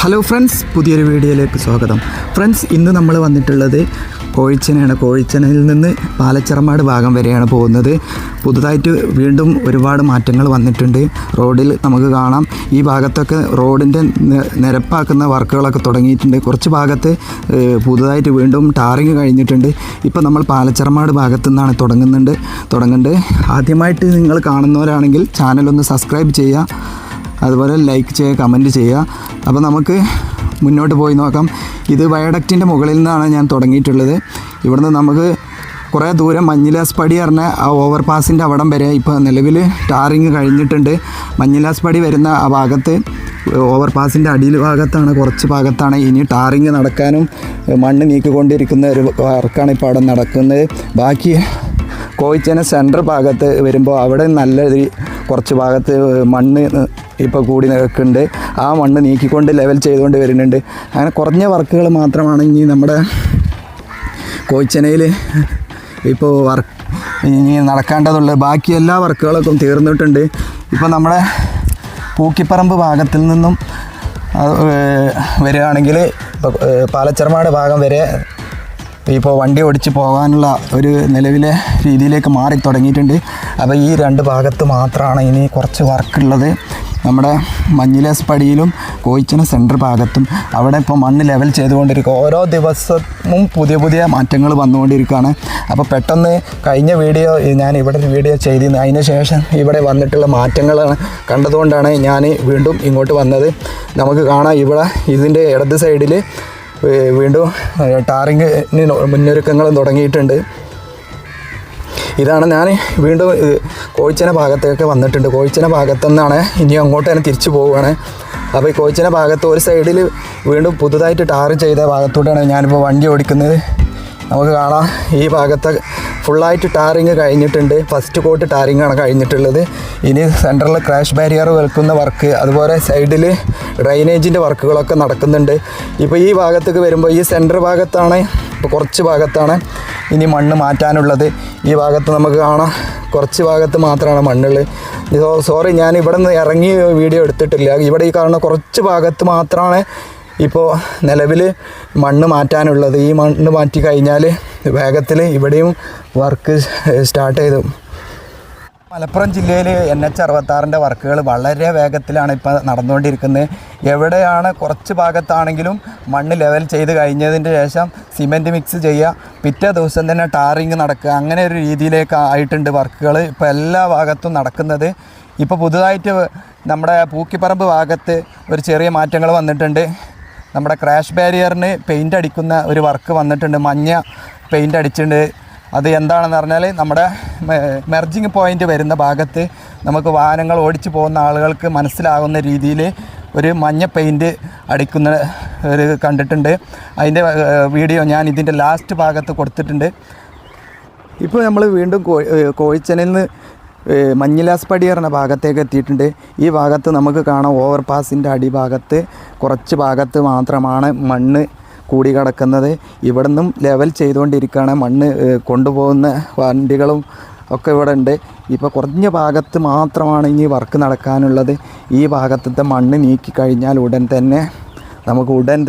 Hello friends, പുതിയൊരു വീഡിയോയിലേക്ക് സ്വാഗതം. ഫ്രണ്ട്സ്, ഇന്ന് നമ്മൾ വന്നിട്ടുള്ളത് കോഴിച്ചനയാണ്. കോഴിച്ചനയിൽ നിന്ന് പാലച്ചിറമാട് ഭാഗം വരെയാണ് പോകുന്നത്. പുതുതായിട്ട് വീണ്ടും ഒരുപാട് മാറ്റങ്ങൾ വന്നിട്ടുണ്ട്. റോഡിൽ നമുക്ക് കാണാം, ഈ ഭാഗത്തൊക്കെ റോഡിൻ്റെ നിരപ്പാക്കുന്ന വർക്കുകളൊക്കെ തുടങ്ങിയിട്ടുണ്ട്. കുറച്ച് ഭാഗത്ത് പുതുതായിട്ട് വീണ്ടും ടാറിങ് കഴിഞ്ഞിട്ടുണ്ട്. ഇപ്പോൾ നമ്മൾ പാലച്ചിറമാട് ഭാഗത്തു നിന്നാണ് തുടങ്ങുന്നുണ്ട്. ആദ്യമായിട്ട് നിങ്ങൾ കാണുന്നവരാണെങ്കിൽ ചാനലൊന്ന് സബ്സ്ക്രൈബ് ചെയ്യുക, അതുപോലെ ലൈക്ക് ചെയ്യുക, കമൻറ്റ് ചെയ്യുക. അപ്പോൾ നമുക്ക് മുന്നോട്ട് പോയി നോക്കാം. ഇത് വയഡക്റ്റിൻ്റെ മുകളിൽ നിന്നാണ് ഞാൻ തുടങ്ങിയിട്ടുള്ളത്. ഇവിടുന്ന് നമുക്ക് കുറേ ദൂരം മഞ്ഞിലാസ് പടി പറഞ്ഞ ആ ഓവർ പാസിൻ്റെ അവിടം വരെ ഇപ്പോൾ നിലവിൽ ടാറിങ് കഴിഞ്ഞിട്ടുണ്ട്. മഞ്ഞിലാസ് പടി വരുന്ന ആ ഭാഗത്ത് ഓവർ പാസിൻ്റെ അടിയിൽ ഭാഗത്താണ്, കുറച്ച് ഭാഗത്താണ് ഇനി ടാറിങ് നടക്കാനും മണ്ണ് നീക്കിക്കൊണ്ടിരിക്കുന്ന ഒരു വർക്കാണ് ഇപ്പോൾ അവിടെ നടക്കുന്നത്. ബാക്കി കോഴിച്ചന സെൻറ്റർ ഭാഗത്ത് വരുമ്പോൾ അവിടെ നല്ല കുറച്ച് ഭാഗത്ത് മണ്ണ് ഇപ്പോൾ കൂടി നിൽക്കുന്നുണ്ട്. ആ മണ്ണ് നീക്കിക്കൊണ്ട് ലെവൽ ചെയ്തുകൊണ്ട് വരുന്നുണ്ട്. അങ്ങനെ കുറഞ്ഞ വർക്കുകൾ മാത്രമാണ് ഇനി നമ്മുടെ കോഴിച്ചനയിൽ ഇപ്പോൾ ഇനി നടക്കേണ്ടതുള്ളത്. ബാക്കി എല്ലാ വർക്കുകളൊക്കെ തീർന്നിട്ടുണ്ട്. ഇപ്പോൾ നമ്മുടെ പൂക്കിപ്പറമ്പ് ഭാഗത്തിൽ നിന്നും വരികയാണെങ്കിൽ ഇപ്പോൾ പാലച്ചിറമാട് ഭാഗം വരെ ഇപ്പോൾ വണ്ടി ഓടിച്ച് പോകാനുള്ള ഒരു നിലവിലെ രീതിയിലേക്ക് മാറി തുടങ്ങിയിട്ടുണ്ട്. അപ്പോൾ ഈ രണ്ട് ഭാഗത്ത് മാത്രമാണ് ഇനി കുറച്ച് വർക്കുള്ളത്. നമ്മുടെ മഞ്ഞിലാസ് പടിയിലും കോഴിച്ചന സെൻറ്റർ ഭാഗത്തും അവിടെ ഇപ്പോൾ മണ്ണ് ലെവൽ ചെയ്തുകൊണ്ടിരിക്കുക. ഓരോ ദിവസവും പുതിയ മാറ്റങ്ങൾ വന്നുകൊണ്ടിരിക്കുകയാണ്. അപ്പോൾ പെട്ടെന്ന് കഴിഞ്ഞ വീഡിയോ ഞാൻ ഇവിടെ ഒരു വീഡിയോ ചെയ്തിരുന്നു. അതിന് ശേഷം ഇവിടെ വന്നിട്ടുള്ള മാറ്റങ്ങൾ കണ്ടതുകൊണ്ടാണ് ഞാൻ വീണ്ടും ഇങ്ങോട്ട് വന്നത്. നമുക്ക് കാണാം, ഇവിടെ ഇതിൻ്റെ ഇടത് സൈഡിൽ വീണ്ടും ടാറിങ്ങിന് മുന്നൊരുക്കങ്ങളും തുടങ്ങിയിട്ടുണ്ട്. ഇതാണ് ഞാൻ വീണ്ടും കോഴിച്ചന ഭാഗത്തേക്ക് വന്നിട്ടുണ്ട്. കോഴിച്ചന ഭാഗത്തുനിന്നാണ് ഇനി അങ്ങോട്ട് തന്നെ തിരിച്ചു പോവുകയാണ്. അപ്പോൾ ഈ കോഴിച്ചന ഭാഗത്ത് ഒരു സൈഡിൽ വീണ്ടും പുതുതായിട്ട് ടാർ ചെയ്ത ഭാഗത്തോട്ടാണ് ഞാനിപ്പോൾ വണ്ടി ഓടിക്കുന്നത്. നമുക്ക് കാണാം, ഈ ഭാഗത്ത് ഫുള്ളായിട്ട് ടാറിങ് കഴിഞ്ഞിട്ടുണ്ട്. ഫസ്റ്റ് കോട്ട് ടാറിങ്ങാണ് കഴിഞ്ഞിട്ടുള്ളത്. ഇനി സെൻറ്ററിൽ ക്രാഷ് ബാരിയർ വെക്കുന്ന വർക്ക്, അതുപോലെ സൈഡിൽ ഡ്രൈനേജിൻ്റെ വർക്കുകളൊക്കെ നടക്കുന്നുണ്ട്. ഇപ്പോൾ ഈ ഭാഗത്തേക്ക് വരുമ്പോൾ ഈ സെൻറ്റർ ഭാഗത്താണ്, ഇപ്പോൾ കുറച്ച് ഭാഗത്താണ് ഇനി മണ്ണ് മാറ്റാനുള്ളത്. ഈ ഭാഗത്ത് നമുക്ക് കാണാം, കുറച്ച് ഭാഗത്ത് മാത്രമാണ് മണ്ണുള്ളത്. സോറി, ഞാൻ ഇവിടെ നിന്ന് ഇറങ്ങി വീഡിയോ എടുത്തിട്ടില്ല. ഇവിടെ ഈ കാണുന്ന കുറച്ച് ഭാഗത്ത് മാത്രമാണ് ഇപ്പോൾ നിലവിൽ മണ്ണ് മാറ്റാനുള്ളത്. ഈ മണ്ണ് മാറ്റി കഴിഞ്ഞാൽ വേഗത്തിൽ ഇവിടെയും വർക്ക് സ്റ്റാർട്ട് ചെയ്തു. മലപ്പുറം ജില്ലയിൽ NH66 വർക്കുകൾ വളരെ വേഗത്തിലാണ് ഇപ്പോൾ നടന്നുകൊണ്ടിരിക്കുന്നത്. എവിടെയാണ് കുറച്ച് ഭാഗത്താണെങ്കിലും മണ്ണ് ലെവൽ ചെയ്ത് കഴിഞ്ഞതിൻ്റെ ശേഷം സിമെൻറ്റ് മിക്സ് ചെയ്യുക, പിറ്റേ ദിവസം തന്നെ ടാറിങ് നടക്കുക, അങ്ങനെ ഒരു രീതിയിലേക്ക് ആയിട്ടുണ്ട് വർക്കുകൾ ഇപ്പോൾ എല്ലാ ഭാഗത്തും നടക്കുന്നത്. ഇപ്പോൾ പുതുതായിട്ട് നമ്മുടെ പൂക്കിപ്പറമ്പ് ഭാഗത്ത് ഒരു ചെറിയ മാറ്റങ്ങൾ വന്നിട്ടുണ്ട്. നമ്മുടെ ക്രാഷ് ബാരിയറിന് പെയിൻ്റ് അടിക്കുന്ന ഒരു വർക്ക് വന്നിട്ടുണ്ട്. മഞ്ഞ പെയിൻ്റ് അടിച്ചിട്ടുണ്ട്. അത് എന്താണെന്ന് പറഞ്ഞാൽ നമ്മുടെ മെർജിങ് പോയിൻ്റ് വരുന്ന ഭാഗത്ത് നമുക്ക് വാഹനങ്ങൾ ഓടിച്ചു പോകുന്ന ആളുകൾക്ക് മനസ്സിലാകുന്ന രീതിയിൽ ഒരു മഞ്ഞ പെയിൻറ്റ് അടിക്കുന്ന ഒരു കണ്ടിട്ടുണ്ട്. അതിൻ്റെ വീഡിയോ ഞാൻ ഇതിൻ്റെ ലാസ്റ്റ് ഭാഗത്ത് കൊടുത്തിട്ടുണ്ട്. ഇപ്പോൾ നമ്മൾ വീണ്ടും കോഴിച്ചനയിൽ നിന്ന് മഞ്ഞിലാസ് പടി പറഞ്ഞ ഭാഗത്തേക്ക് എത്തിയിട്ടുണ്ട്. ഈ ഭാഗത്ത് നമുക്ക് കാണാം, ഓവർ പാസിൻ്റെ അടിഭാഗത്ത് കുറച്ച് ഭാഗത്ത് മാത്രമാണ് മണ്ണ് കൂടി കിടക്കുന്നത്. ഇവിടെ നിന്നും ലെവൽ ചെയ്തുകൊണ്ടിരിക്കുകയാണ്. മണ്ണ് കൊണ്ടുപോകുന്ന വണ്ടികളും ഒക്കെ ഇവിടെ ഉണ്ട്. ഇപ്പോൾ കുറഞ്ഞ ഭാഗത്ത് മാത്രമാണ് ഇനി വർക്ക് നടക്കാനുള്ളത്. ഈ ഭാഗത്തെ മണ്ണ് നീക്കി കഴിഞ്ഞാൽ ഉടൻ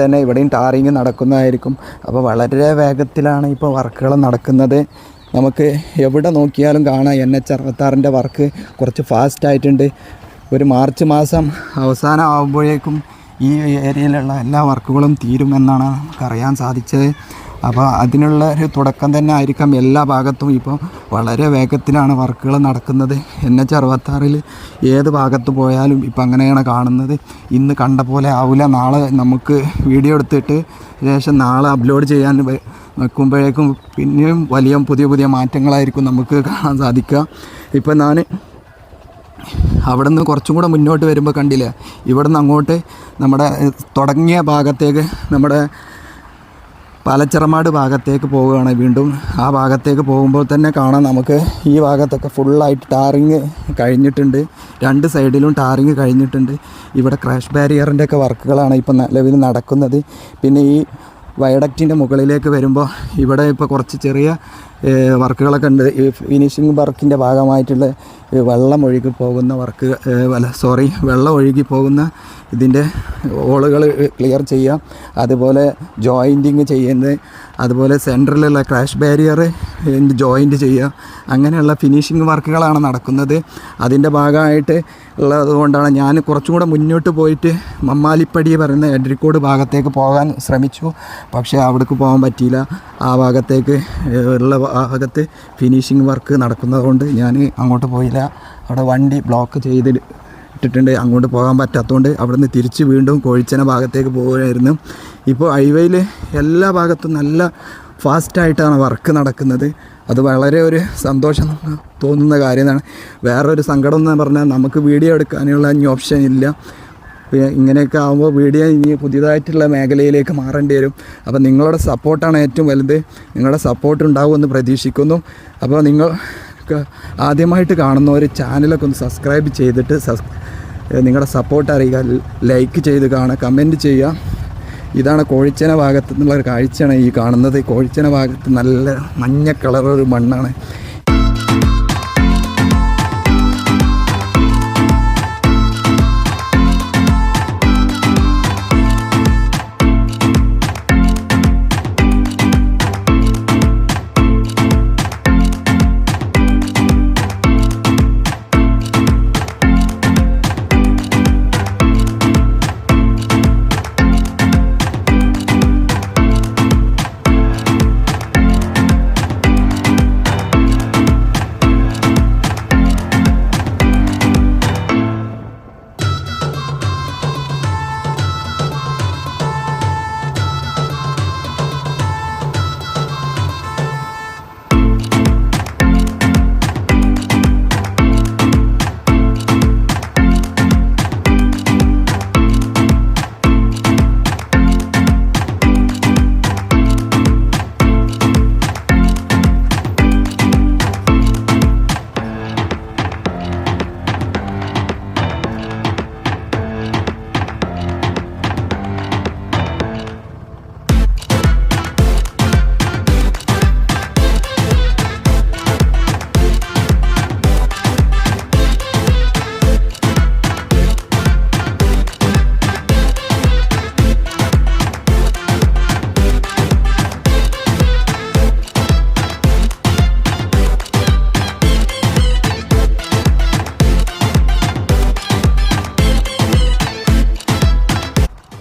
തന്നെ ഇവിടെയും ടാറിങ് നടക്കുന്നതായിരിക്കും. അപ്പോൾ വളരെ വേഗത്തിലാണ് ഇപ്പോൾ വർക്കുകൾ നടക്കുന്നത്. നമുക്ക് എവിടെ നോക്കിയാലും കാണാം, NH66 വർക്ക് കുറച്ച് ഫാസ്റ്റായിട്ടുണ്ട്. ഒരു മാർച്ച് മാസം അവസാനം ആകുമ്പോഴേക്കും ഈ ഏരിയയിലുള്ള എല്ലാ വർക്കുകളും തീരുമെന്നാണ് നമുക്കറിയാൻ സാധിച്ചത്. അപ്പോൾ അതിനുള്ള ഒരു തുടക്കം തന്നെ ആയിരിക്കാം എല്ലാ ഭാഗത്തും. ഇപ്പോൾ വളരെ വേഗത്തിലാണ് വർക്കുകൾ നടക്കുന്നത്. NH66 ഏത് ഭാഗത്ത് പോയാലും ഇപ്പം അങ്ങനെയാണ് കാണുന്നത്. ഇന്ന് കണ്ട പോലെ ആവില്ല. നാളെ നമുക്ക് വീഡിയോ എടുത്തിട്ട് ശേഷം നാളെ അപ്ലോഡ് ചെയ്യാൻ വെക്കുമ്പോഴേക്കും പിന്നെയും വലിയ പുതിയ മാറ്റങ്ങളായിരിക്കും നമുക്ക് കാണാൻ സാധിക്കുക. ഇപ്പം ഞാൻ അവിടെ നിന്ന് കുറച്ചും കൂടെ മുന്നോട്ട് വരുമ്പോൾ കണ്ടില്ലേ, ഇവിടെ നിന്ന് അങ്ങോട്ട് നമ്മുടെ തുടങ്ങിയ ഭാഗത്തേക്ക് നമ്മുടെ പാലച്ചിറമാട് ഭാഗത്തേക്ക് പോവുകയാണ്. വീണ്ടും ആ ഭാഗത്തേക്ക് പോകുമ്പോൾ തന്നെ കാണാം, നമുക്ക് ഈ ഭാഗത്തൊക്കെ ഫുള്ളായിട്ട് ടാറിങ് കഴിഞ്ഞിട്ടുണ്ട്. രണ്ട് സൈഡിലും ടാറിങ് കഴിഞ്ഞിട്ടുണ്ട്. ഇവിടെ ക്രാഷ് ബാരിയറിൻ്റെ ഒക്കെ വർക്കുകളാണ് ഇപ്പോൾ നിലവിൽ നടക്കുന്നത്. പിന്നെ ഈ വയഡക്റ്റിൻ്റെ മുകളിലേക്ക് വരുമ്പോൾ ഇവിടെ ഇപ്പോൾ കുറച്ച് ചെറിയ വർക്കുകളൊക്കെ ഉണ്ട്. ഈ ഫിനിഷിങ് വർക്കിൻ്റെ ഭാഗമായിട്ടുള്ള വെള്ളം ഒഴുകി പോകുന്ന വെള്ളം ഒഴുകി പോകുന്ന ഇതിൻ്റെ ഹോളുകൾ ക്ലിയർ ചെയ്യുക, അതുപോലെ ജോയിൻറ്റിങ് ചെയ്യുന്നത്, അതുപോലെ സെൻറ്ററിലുള്ള ക്രാഷ് ബാരിയർ ജോയിൻറ്റ് ചെയ്യുക, അങ്ങനെയുള്ള ഫിനിഷിങ് വർക്കുകളാണ് നടക്കുന്നത്. അതിൻ്റെ ഭാഗമായിട്ട് ഉള്ളത് കൊണ്ടാണ് ഞാൻ കുറച്ചും കൂടെ മുന്നോട്ട് പോയിട്ട് മമ്മാലിപ്പടി പറയുന്ന എഡ്രിക്കോട് ഭാഗത്തേക്ക് പോകാൻ ശ്രമിച്ചു. പക്ഷേ അവിടേക്ക് പോകാൻ പറ്റിയില്ല. ആ ഭാഗത്തേക്ക് ഉള്ള ഭാഗത്ത് ഫിനിഷിങ് വർക്ക് നടക്കുന്നതുകൊണ്ട് ഞാൻ അങ്ങോട്ട് പോയില്ല. അവിടെ വണ്ടി ബ്ലോക്ക് ഇട്ടിട്ടുണ്ട്, അങ്ങോട്ട് പോകാൻ പറ്റാത്തതുകൊണ്ട് അവിടുന്ന് തിരിച്ച് വീണ്ടും കോഴിച്ചന ഭാഗത്തേക്ക് പോകുകയായിരുന്നു. ഇപ്പോൾ ഹൈവേയിൽ എല്ലാ ഭാഗത്തും നല്ല ഫാസ്റ്റായിട്ടാണ് വർക്ക് നടക്കുന്നത്. അത് വളരെ ഒരു സന്തോഷം തോന്നുന്ന കാര്യമാണ്. വേറൊരു സങ്കടം എന്ന് പറഞ്ഞാൽ നമുക്ക് വീഡിയോ എടുക്കാനുള്ള ഇനി ഓപ്ഷൻ ഇല്ല. ഇങ്ങനെയൊക്കെ ആകുമ്പോൾ വീഡിയോ ഇനി പുതിയതായിട്ടുള്ള മേഖലയിലേക്ക് മാറേണ്ടി വരും. അപ്പോൾ നിങ്ങളുടെ സപ്പോർട്ടാണ് ഏറ്റവും വലുത്. നിങ്ങളുടെ സപ്പോർട്ട് ഉണ്ടാകുമെന്ന് പ്രതീക്ഷിക്കുന്നു. അപ്പോൾ നിങ്ങൾ ആദ്യമായിട്ട് കാണുന്ന ഒരു ചാനലൊക്കെ ഒന്ന് സബ്സ്ക്രൈബ് ചെയ്തിട്ട് നിങ്ങളുടെ സപ്പോർട്ട് അറിയുക, ലൈക്ക് ചെയ്ത് കാണുക, കമൻറ്റ് ചെയ്യുക. ഇതാണ് കോഴിച്ചന ഭാഗത്തു നിന്നുള്ളൊരു കാഴ്ചയാണ് ഈ കാണുന്നത്. കോഴിച്ചന ഭാഗത്ത് നല്ല മഞ്ഞ കളറൊരു മണ്ണാണ്.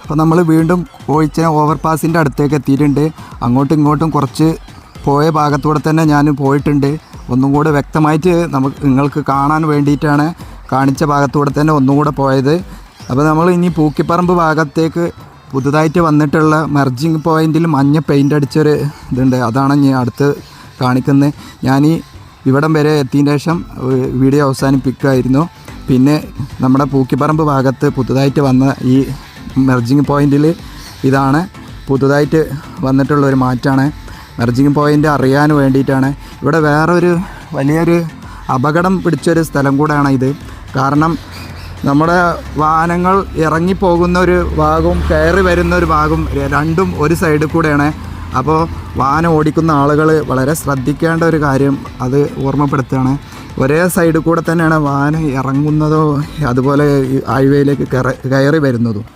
അപ്പോൾ നമ്മൾ വീണ്ടും കോഴിച്ചന ഓവർപാസിൻ്റെ അടുത്തേക്ക് എത്തിയിട്ടുണ്ട്. അങ്ങോട്ടും ഇങ്ങോട്ടും കുറച്ച് പോയ ഭാഗത്തൂടെ തന്നെ ഞാൻ പോയിട്ടുണ്ട്. ഒന്നും കൂടെ വ്യക്തമായിട്ട് നിങ്ങൾക്ക് കാണാൻ വേണ്ടിയിട്ടാണ് കാണിച്ച ഭാഗത്തൂടെ തന്നെ ഒന്നും കൂടെ പോയത്. അപ്പോൾ നമ്മൾ ഇനി പൂക്കിപ്പറമ്പ് ഭാഗത്തേക്ക് പുതുതായിട്ട് വന്നിട്ടുള്ള മെർജിങ് പോയിൻറ്റിൽ മഞ്ഞ പെയിൻ്റ് അടിച്ചൊരു ഇതുണ്ട്. അതാണ് ഞാൻ അടുത്ത് കാണിക്കുന്നത്. ഞാൻ ഇവിടം വരെ എത്തിയതിന് ശേഷം വീഡിയോ അവസാനിപ്പിക്കുമായിരുന്നു. പിന്നെ നമ്മുടെ പൂക്കിപ്പറമ്പ് ഭാഗത്ത് പുതുതായിട്ട് വന്ന ഈ മെർജിങ് പോയിൻറ്റിൽ ഇതാണ് പുതുതായിട്ട് വന്നിട്ടുള്ള ഒരു മാറ്റമാണ്. മെർജിങ് പോയിൻ്റ് അറിയാൻ വേണ്ടിയിട്ടാണ്. ഇവിടെ വേറൊരു വലിയൊരു അപകടം പിടിച്ചൊരു സ്ഥലം കൂടെയാണ് ഇത്. കാരണം നമ്മുടെ വാഹനങ്ങൾ ഇറങ്ങിപ്പോകുന്ന ഒരു ഭാഗവും കയറി വരുന്ന ഒരു ഭാഗവും രണ്ടും ഒരു സൈഡിൽ കൂടെയാണ്. അപ്പോൾ വാഹനം ഓടിക്കുന്ന ആളുകൾ വളരെ ശ്രദ്ധിക്കേണ്ട ഒരു കാര്യം അത് ഓർമ്മപ്പെടുത്തുകയാണ്. ഒരേ സൈഡിൽ കൂടെ തന്നെയാണ് വാഹനം ഇറങ്ങുന്നതോ അതുപോലെ ഹൈവേയിലേക്ക് കയറി വരുന്നതും.